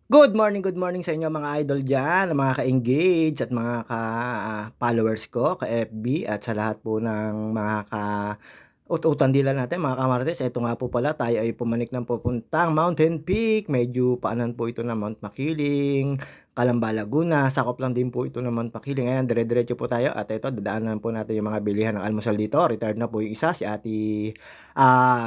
Good morning sa inyo mga idol diyan, mga ka-engage at mga ka-followers ko, ka-FB at sa lahat po ng mga ut-utan dila natin mga kamarites. Eto nga po pala tayo ay pumanik ng papuntang Mountain Peak. Medyo paanan po ito ng Mount Makiling, Calamba, Laguna. Sakop lang din po ito ng Mount Makiling. Ayan, dire-diretso po tayo at ito dadaanan po natin yung mga bilihan ng almusal dito. Retired na po yung isa, si Ate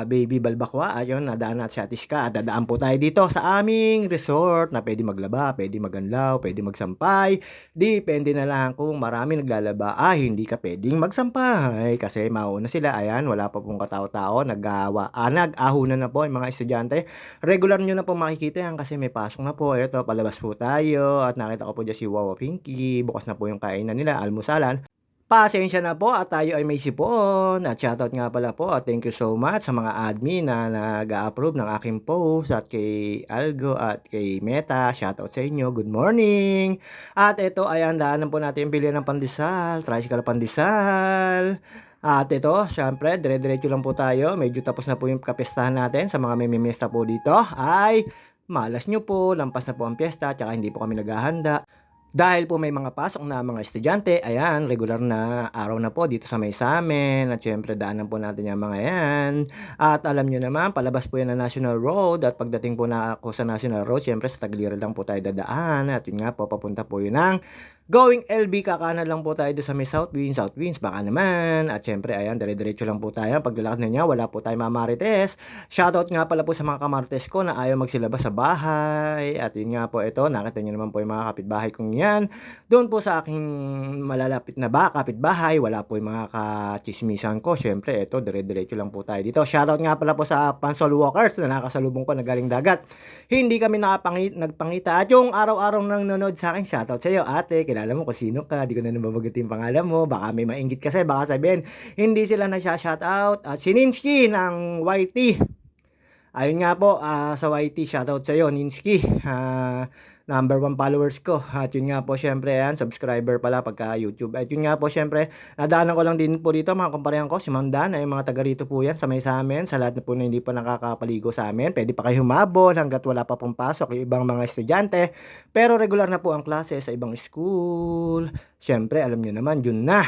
Baby Balbakwa. Ayun, nadaan natin si Ate Shka at dadaan po tayo dito sa aming resort na pwede maglaba, pwede maganlaw, pwede magsampay. Depende na lang kung marami naglalaba, hindi ka pwedeng magsampay kasi mauna sila. Ayan, wala pa pong katao-tao, nag-ahunan na po yung mga estudyante. Regular nyo na po makikita yan kasi may pasok na po. Ito, palabas po tayo at nakita ko po dyan si Wawa Pinky. Bukas na po yung kainan nila, almusalan. Pasensya na po at tayo ay may sipon at shoutout nga pala po at thank you so much sa mga admin na nag-a-approve ng aking post at kay Algo at kay Meta. Shoutout sa inyo. Good morning! At ito ay daanan po natin yung bilihan ng pandesal, tricycle pandesal. At ito, syempre, dire-diretso lang po tayo. Medyo tapos na po yung kapistahan natin sa mga may mimista po dito. Ay, malas nyo po, lampas na po ang piyesta, tsaka hindi po kami naghahanda. Dahil po may mga pasok na mga estudyante, ayan, regular na araw na po dito sa may samin. At syempre, daanan po natin yung mga yan. At alam nyo naman, palabas po yan na National Road. At pagdating po na ako sa National Road, syempre sa Tagiliran lang po tayo dadaan. At yun nga po, papunta po yun ng going LB, kakanan lang po tayo doon sa may South Winds, baka naman. At syempre, ayan, dire-diretso lang po tayo. Paglalakad na niya, wala po tayo mamarites. Shoutout nga pala po sa mga kamarites ko na ayaw magsilabas sa bahay. At yun nga po, ito, nakita nyo naman po yung mga kapitbahay kong yan. Doon po sa aking malalapit na kapitbahay, wala po yung mga kachismisan ko. Syempre, ito, dire-diretso lang po tayo dito. Shoutout nga pala po sa Pansol Walkers na nakasalubong ko na galing dagat. Hindi kami nagpangita. At yung araw-araw nang nanonood sa akin, shoutout sa iyo, ate. Kilala mo kung sino ka. Di ko na nababagutin yung pangalan mo. Baka may mainggit kasi. Baka sabihin, hindi sila nagsa-shoutout. At si Ninsky ng YT. Ayun nga po, sa YT, shoutout sa iyo, Ninsky. Number 1 followers ko. At yun nga po, syempre, yan, subscriber pala pagka YouTube. At yun nga po, syempre, nadaanan ko lang din po dito, mga kumparehan ko, si Mang Dan, ay mga taga rito po yan, sa may sa amin, sa lahat na po na hindi pa nakakapaligo sa amin. Pwede pa kayo humabol hanggat wala pa pong pasok yung ibang mga estudyante. Pero regular na po ang klase sa ibang school. Syempre, alam nyo naman, June na.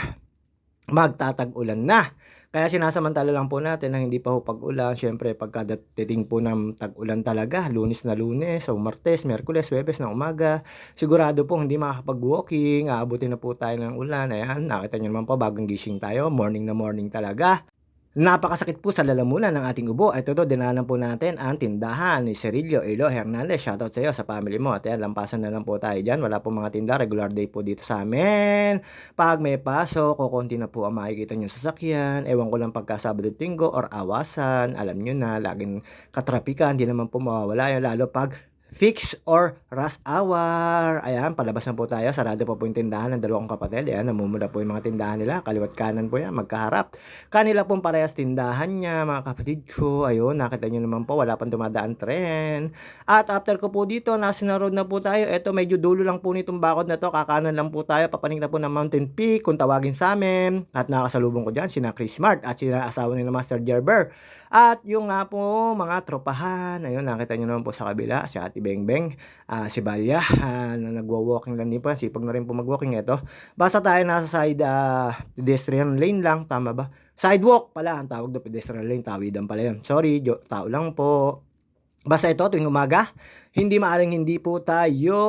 Magtatag-ulan na. Kaya sinasamantala lang po natin na hindi pa ho pag-ulan. Siyempre, pagkadating po ng tag-ulan talaga, Lunes na Lunes, o Martes, Miyerkules, Huwebes na umaga, sigurado po hindi makakapag-walking, aabutin na po tayo ng ulan. Ayan, nakita nyo naman po, bagong gising tayo, morning na morning talaga. Napakasakit po sa lalamunan ng ating ubo. Ito dinanan po natin ang tindahan ni Cirilio Elo Hernandez. Shoutout sa iyo, sa family mo. At yan, lampasan na lang po tayo dyan. Wala po mga tinda. Regular day po dito sa amin. Pag may pasok, kukunti na po ang makikita nyo sasakyan. Ewan ko lang pagka Sabado, Linggo or awasan. Alam nyo na, laging katrapikan. Hindi naman po mawawala yun. Lalo pag fix or rush hour. Ayan, palabas na po tayo. Sarado pa po yung tindahan ng dalawang kapatid. Ayan, namumula po yung mga tindahan nila. Kaliwat kanan po yan, magkaharap. Kanila pong parehas tindahan niya, mga kapatid ko. Ayun, nakita nyo naman po, wala pang dumadaan tren. At after ko po dito, National Road na po tayo. Ito, medyo dulo lang po nitong bakod na to. Kakanan lang po tayo. Papanik na po ng Mountain Peak, kung tawagin sa amin. At nakasalubong ko dyan, sina Chris Smart at sina asawa ni Master Gerber. At yung nga po, mga tropahan. Ayun, nakita nyo naman po sa kabila, si Ate Bengbeng, si Balya, na nagwa-walking lang din po. Sipag na rin po mag-walking ito. Basta tayo nasa side pedestrian lane lang, tama ba? Sidewalk pala, ang tawag do, pedestrian lane, tawidan pala yun. Sorry, tao lang po. Basta ito, tuwing umaga, hindi maaring hindi po tayo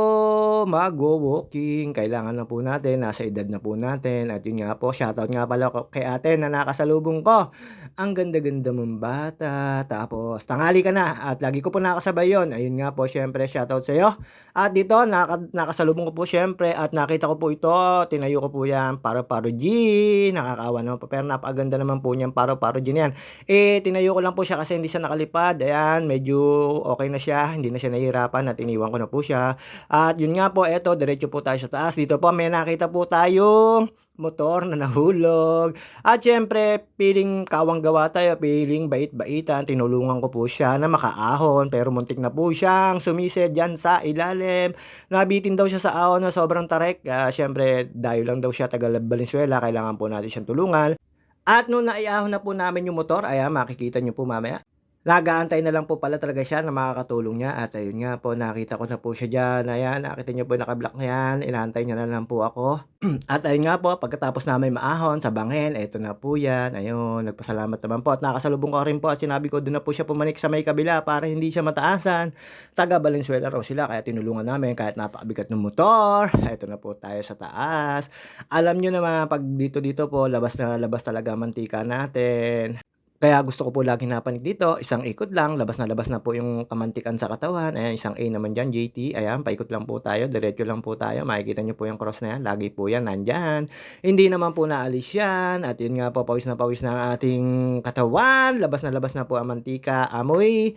mag-walking. Kailangan na po natin, nasa edad na po natin. At yun nga po, shoutout nga pala kay ate na nakasalubong ko. Ang ganda-ganda mong bata. Tapos, tangali ka na. At lagi ko po nakasabay yun. Ayun nga po, syempre, shoutout sa iyo. At dito, nakasalubong ko po syempre. At nakita ko po ito, tinayo ko po yan, Paro-Paro G. Nakakaawa naman po. Pero napakaganda naman po niyan, Paro-Paro G na yan. Tinayo ko lang po siya kasi hindi siya nakalipad. Ayan, medyo okay na siya. Hindi na siya nahihirapan at iniwan ko na po siya. At yun nga po, eto, diretso po tayo sa taas. Dito po, may nakita po tayong motor na nahulog. At syempre, piling kawang gawa tayo, piling bait-baitan. Tinulungan ko po siya na makaahon. Pero muntik na po siyang sumisid dyan sa ilalim. Nabitin daw siya sa ahon na sobrang tarek. Syempre, dayo lang daw siya taga Valenzuela. Kailangan po natin siyang tulungan. At nung naiahon na po namin yung motor, ayan, makikita nyo po mamaya. Nag-aantay na lang po pala talaga siya na makakatulong niya at ayun nga po nakita ko na po siya diyan, ayan nakita niyo po naka-block na yan, inaantay niya na lang po ako. At ayun nga po pagkatapos namin maahon sa bangin, eto na po yan, ayun nagpasalamat naman po at nakasalubong ko rin po at sinabi ko dun na po siya pumanik sa may kabila para hindi siya mataasan. Taga Valenzuela raw sila kaya tinulungan namin kahit napakabigat ng motor. Eto na po tayo sa taas. Alam niyo naman 'pag dito po labas na labas talaga ang mantika natin. Kaya gusto ko po laging napanik dito, isang ikot lang, labas na po yung kamantikan sa katawan. Ayan, isang A naman diyan, JT. Ayan, paikot lang po tayo, diretso lang po tayo. Makikita niyo po yung cross na yan, lagi po yan nandiyan. Hindi naman po naalis yan. At yun nga po, pawis na ang ating katawan. Labas na po ang mantika. Amoy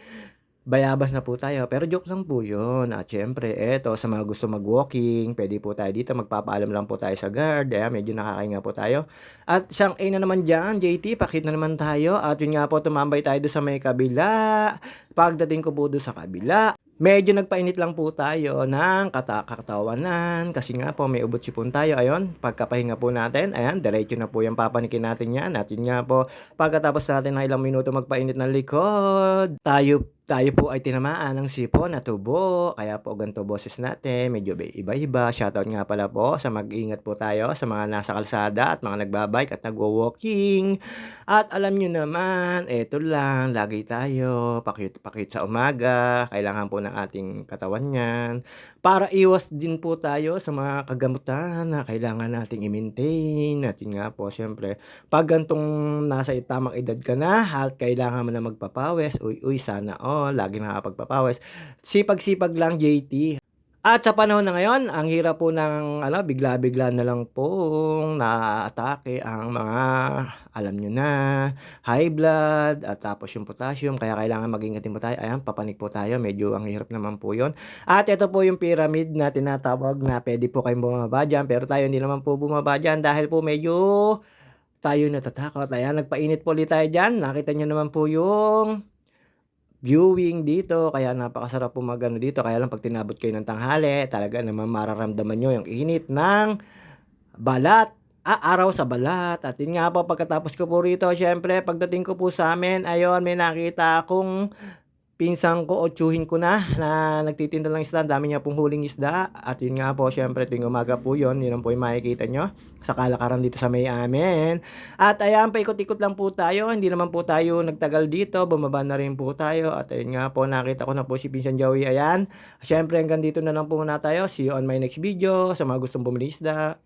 bayabas na po tayo, pero joke lang po yun. At siyempre eto sa mga gusto mag-walking, puwede po tayo dito, magpapaalam lang po tayo sa guard, ayan medyo nakakahinga po tayo. At isang A na naman diyan, JT pakit na naman tayo at yun nga po tumambay tayo dun sa may kabila. Pagdating ko po dun sa kabila, medyo nagpainit lang po tayo ng katawanan kasi nga po may ubot sipon tayo, ayun. Pagkapahinga po natin, ayan diretso na po yung papanikin natin yan at yun nga po, pagkatapos natin ng ilang minuto magpainit ng likod, tayo po ay tinamaan ng sipon na tubo, kaya po ganito boses natin, medyo iba-iba. Shoutout nga pala po sa mag-ingat po tayo sa mga nasa kalsada at mga nagbabike at nagwo-walking. At alam nyo naman, eto lang, lagi tayo, pakit sa umaga, kailangan po ng ating katawan yan. Para iwas din po tayo sa mga kagamutan na kailangan nating i-maintain. At yun nga po, syempre, pag gantong nasa tamang edad ka na at kailangan mo na magpapawis, uy, sana all, lagi nakakapagpapawis. Sipag-sipag lang, JT. At sa panahon na ngayon, ang hirap po ng bigla-bigla na lang pong naaatake ang mga, alam niyo na, high blood at tapos yung potassium kaya kailangan mag-ingat din po tayo. Ayan, papanik po tayo, medyo ang hirap naman po 'yon. At ito po yung pyramid na tinatawag na puwede po kayong bumaba diyan, pero tayo hindi naman po bumaba diyan dahil po medyo tayo natatakot. Ayan, nagpainit po ulit tayo diyan. Nakita niyo naman po yung viewing dito, kaya napakasarap po mag-ano dito. Kaya lang 'pag tinabot kayo ng tanghali, talaga naman mararamdaman niyo yung init ng balat, araw sa balat. At yun nga po, pagkatapos ko po rito, siyempre pagdating ko po sa'min, ayun, may nakita akong pinsan ko o tiyuhin ko na nagtitinda ng isda, ang dami niya pong huling isda. At yun nga po, siyempre tuwing umaga po yun, yun po yung makikita niyo sa kalakaran dito sa may amin. At ayan, paikot-ikot lang po tayo, hindi naman po tayo nagtagal dito, bumaba na rin po tayo. At ayun nga po, nakita ko na po si Pinsan Joey, ayan. Siyempre hanggang dito na lang po muna tayo, see you on my next video, sa mga gustong bumili isda.